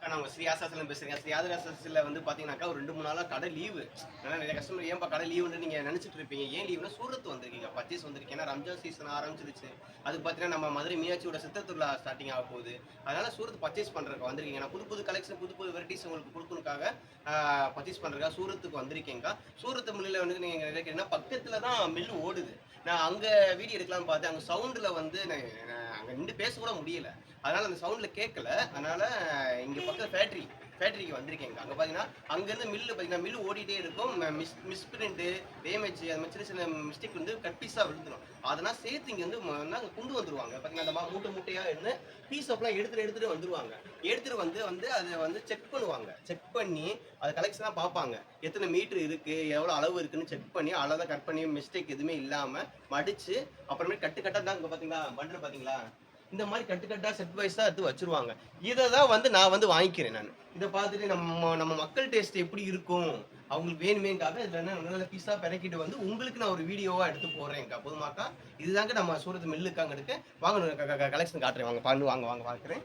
நான் உங்க ஸ்ரீ ஆசாஸ்ல பேசுறேன். ஸ்ரீ ஆசாஸ்ல வந்து பாத்தீங்கன்னாக்கா ஒரு 2, 3 நாளா கடை லீவு. அதனால நிறைய கஸ்டமர் ஏன்பா கடை லீவுன்னு நீங்க நினைச்சிட்டு இருப்பீங்க. ஏன் லீவுனா சூரத் வந்திருக்கீங்க. பர்ச்சேஸ் வந்திருக்கீங்க. ஏன்னா ரம்ஜான் சீசன் ஆரம்பிச்சிருச்சு. அதுக்கு பாத்தீங்கன்னா நம்ம மதுரை மீனாட்சியோட சித்தர் திருவிழா ஸ்டார்டிங் ஆக போகுது. அதனால சூரத் பர்ச்சேஸ் பண்றதுக்கு வந்திருக்கீங்க. நான் புது புது கலெக்ஷன் புது புது வெரைட்டிஸ் உங்களுக்கு கொடுக்கணுக்காக பர்ச்சேஸ் பண்றதுக்காக சூரத்துக்கு வந்திருக்கீங்க. சூரத் மில்லுல வந்து நீங்க நினைக்கிறீங்கன்னா பக்கத்துல தான் மில்லு ஓடுது. நான் அங்க வீடியோ எடுக்கலாம்னு பார்த்தேன். அங்க சவுண்ட்ல வந்து அங்க நின்று பேச கூட முடியல. அதனால அந்த சவுண்ட்ல கேட்கல. அதனால இங்க பக்கத்துல ஃபேக்டரிக்கு வந்திருக்கேங்க. அங்க பாத்தீங்கன்னா அங்கேருந்து மில்லு பாத்தீங்கன்னா மில்லு ஓடிட்டே இருக்கும். மிஸ்பிரிண்ட் டேமேஜ் அது மாதிரி சின்ன சின்ன மிஸ்டேக் வந்து கட் பீஸா விழுந்துடும். அதெல்லாம் சேர்த்து இங்க வந்து அங்க கொண்டு வந்துருவாங்க. பாத்தீங்கன்னா அந்த மூட்டை மூட்டையா இருந்து பீஸ் அப்பெல்லாம் எடுத்துட்டு வந்துருவாங்க. எடுத்துட்டு வந்து அதை வந்து செக் பண்ணுவாங்க. செக் பண்ணி அதை கலெக்ஷனா பார்ப்பாங்க. எத்தனை மீட்டர் இருக்கு, எவ்வளவு அளவு இருக்குன்னு செக் பண்ணி அளவை கட் பண்ணி மிஸ்டேக் எதுவுமே இல்லாம மடிச்சு அப்புறமே கட்டு கட்டா தான் இங்க பாத்தீங்களா பண்ற பாத்தீங்களா இந்த மாதிரி கட்டு கட்டா செட் வைஸா எடுத்து வச்சிருவாங்க. இதை தான் வந்து நான் வந்து வாங்கிக்கிறேன். நான் இதை பார்த்துட்டு நம்ம நம்ம மக்கள் டேஸ்ட் எப்படி இருக்கும் அவங்களுக்கு வேணுமேங்காக இதுல என்ன நல்ல பீஸா பிறக்கிட்டு வந்து உங்களுக்கு நான் ஒரு வீடியோவா எடுத்து போடுறேன்க்கா. போதுமாக்கா? இதுதாங்க நம்ம சூரத் மில்லுக்காங்க இருக்கு. வாங்க கலெக்ஷன் காட்டுறேன். வாங்க பண்ணு வாங்க வாங்க பார்க்குறேன்.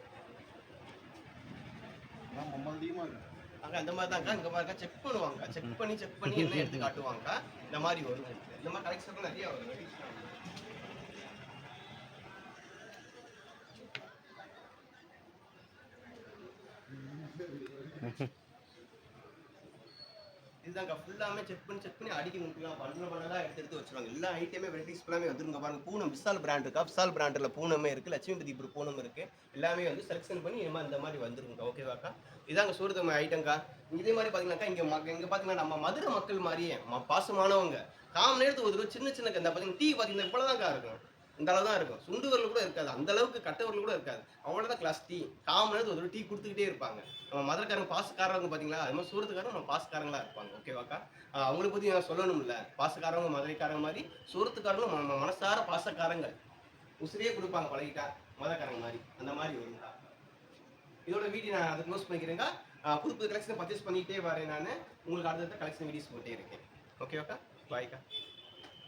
அங்க அந்த மாதிரி தான்க்கா இங்க பாருங்க செக் பண்ணுவாங்க. செக் பண்ணி என்ன எடுத்து காட்டுவாங்க. இந்த மாதிரி வரும். இந்த மாதிரி கலெக்ஷன் நிறைய வரும். இதுதாங்க ஃபுல்லாமே செக் பண்ணி அடிக்க முடியும். பண்ணலாம் எடுத்து வச்சிருவாங்க. எல்லா ஐட்டமே வெரைட்டிஸ் எல்லாமே வந்துருங்க. பாருங்க பூனம் விசால் பிராண்ட் இருக்கா. விசால் பிராண்ட்ல பூனமே இருக்கு. லட்சுமிபதி பூனம் இருக்கு. எல்லாமே வந்து செலக்ஷன் பண்ணி இந்த மாதிரி வந்துருங்க. ஓகேவாக்கா? இதாங்க சூரத் ஐட்டம்க்கா. இதே மாதிரி பாத்தீங்கன்னாக்கா இங்க பாத்தீங்கன்னா நம்ம மதுரை மக்கள் மாதிரியே பாசமானவங்க. காம நேரத்துக்கு ஒரு சின்ன சின்ன இந்த பாத்தீங்கன்னா டீ பாத்தீங்கன்னா இவ்வளவுதான்க்கா இருக்கும். இந்த அளவு தான் இருக்கும். சுண்டு வரல கூட இருக்காது. அந்த அளவுக்கு கட்ட வரல கூட இருக்காது. அவ்வளவுதான் கிளாஸ் டீ. காம நேரத்துக்கு ஒரு டீ கொடுத்துக்கிட்டே இருப்பாங்க. நம்ம மதுரைக்காரங்க பாசக்காரங்க பாத்தீங்களா, அது மாதிரி சூரத்துக்காரங்க நம்ம பாசக்காரங்களா இருப்பாங்க. ஓகேவாக்கா? அவங்கள பத்தி நான் சொல்லணும்ல. பாசக்காரங்க மதுரைக்காரங்க மாதிரி சூரத்துக்காரங்களும் நம்ம மனசார பாசக்காரங்க. உசிரியே கொடுப்பாங்க பழகிட்டா மதுரைக்காரங்க மாதிரி. அந்த மாதிரி வரும்க்கா. இதோட வீடியோ நான் அதை க்ளோஸ் பண்ணிக்கிறேங்க. புது புது கலெக்ஷன் பர்ச்சேஸ் பண்ணிட்டே வரேன். நான் உங்களுக்கு அடுத்த கலெக்ஷன் வீடியோஸ் போட்டே இருக்கேன். ஓகேவாக்கா? பாய்க்கா.